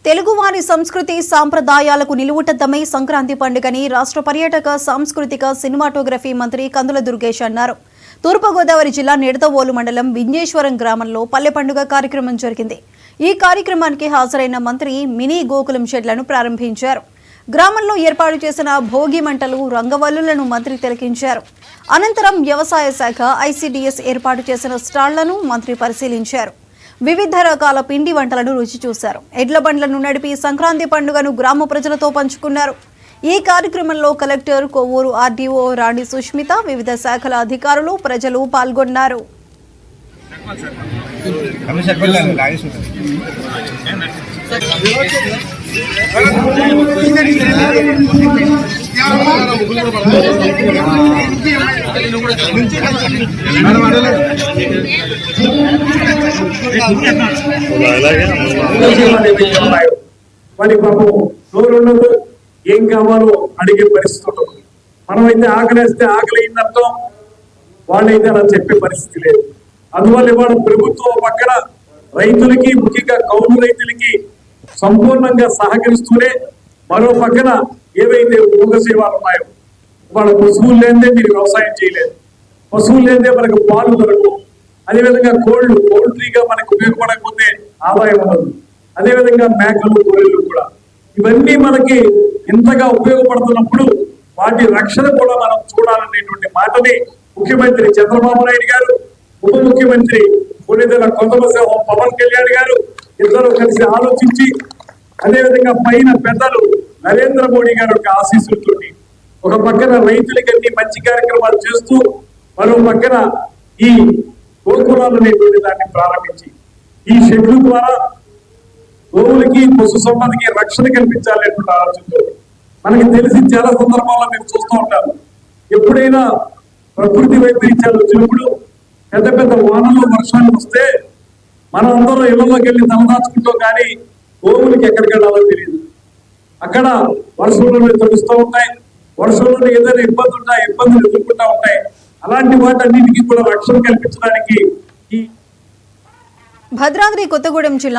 తెలుగువారి సంస్కృతి సాంప్రదాయాలకు నిలువుటద్దమే సంక్రాంతి పండుగని రాష్ట్ర పర్యాటక సాంస్కృతిక సినిమాటోగ్రఫీ మంత్రి కందుల దుర్గేష్ అన్నారు. తూర్పుగోదావరి జిల్లా నిడదవోలు మండలం విఘ్నేశ్వరం గ్రామంలో పల్లె పండుగ కార్యక్రమం జరిగింది. ఈ కార్యక్రమానికి హాజరైన మంత్రి మినీ గోకులం షెడ్లను ప్రారంభించారు. గ్రామంలో ఏర్పాటు చేసిన భోగి మంటలు, రంగవల్లులను మంత్రి తిలకించారు. అనంతరం వ్యవసాయ శాఖ ఐసీడీఎస్ ఏర్పాటు చేసిన స్టాళ్లను మంత్రి పరిశీలించారు. వివిధ రకాల పిండి వంటలను రుచి చూశారు. ఎడ్ల బండ్లను నడిపి సంక్రాంతి పండుగను గ్రామ ప్రజలతో పంచుకున్నారు. ఈ కార్యక్రమంలో కలెక్టర్, కొవ్వూరు ఆర్డీఓ రాణి సుష్మిత, వివిధ శాఖల అధికారులు, ప్రజలు పాల్గొన్నారు. మరి పాపం నోరుండదు, ఏం కావాలో అడిగే పరిస్థితి ఉండదు. మనమైతే ఆకలిస్తే ఆకలి అయిందర్థం, వాళ్ళైతే అలా చెప్పే పరిస్థితి లేదు. అందువల్ల ఇవాళ ప్రభుత్వం పక్కన రైతులకి, ముఖ్యంగా కౌలు రైతులకి సంపూర్ణంగా సహకరిస్తూనే మరో పక్కన ఏవైతే మూగసేవాలు ఉన్నాయో, వాళ్ళ పశువులు లేదే మీరు వ్యవసాయం చేయలేదు, పశువులు లేదే మనకు పాలు దొరకవు, అదేవిధంగా కోళ్లు, పౌల్ట్రీగా మనకు ఉపయోగపడకపోతే ఆదాయం ఉండదు, అదేవిధంగా మేకలు, గొర్రెలు కూడా ఇవన్నీ మనకి ఇంతగా ఉపయోగపడుతున్నప్పుడు వాటి రక్షణ కూడా మనం చూడాలనేటువంటి మాటని ముఖ్యమంత్రి చంద్రబాబు నాయుడు గారు, ఉప ముఖ్యమంత్రి కొన్నిదల కొంతమసేహం పవన్ కళ్యాణ్ గారు ఇద్దరు కలిసి ఆలోచించి, అదేవిధంగా పైన పెద్దలు నరేంద్ర మోడీ గారి యొక్క ఆశీస్సులతో ఒక పక్కన రైతులకి అన్ని మంచి కార్యక్రమాలు చేస్తూ మరో పక్కన ఈ గోకులాలు అనేటువంటి దాన్ని ప్రారంభించి ఈ షెడ్ల ద్వారా గోవులకి, పశు సంపదకి రక్షణ కల్పించాలనేటువంటి ఆలోచనతో మనకి తెలిసి చాలా సందర్భాల్లో మీరు చూస్తూ ఉంటారు. ఎప్పుడైనా ప్రకృతి వైపరీత్యాలు వచ్చినప్పుడు పెద్ద పెద్ద వానలు, వర్షాలు వస్తే మనం అందరూ ఇళ్లలోకి వెళ్ళి తలదాచుకుంటాం, కానీ గోవులకి ఎక్కడికి వెళ్ళాలో తెలియదు. అక్కడ వర్షంలో తడుస్తూ ఉంటాయి, వర్షంలో ఏదైనా ఇబ్బందులు ఎదుర్కొంటూ ఉంటాయి. అలాంటి వాటన్నిటికీ కూడా రక్షణ కల్పించడానికి భద్రాద్రి కొత్తగూడెం జిల్లా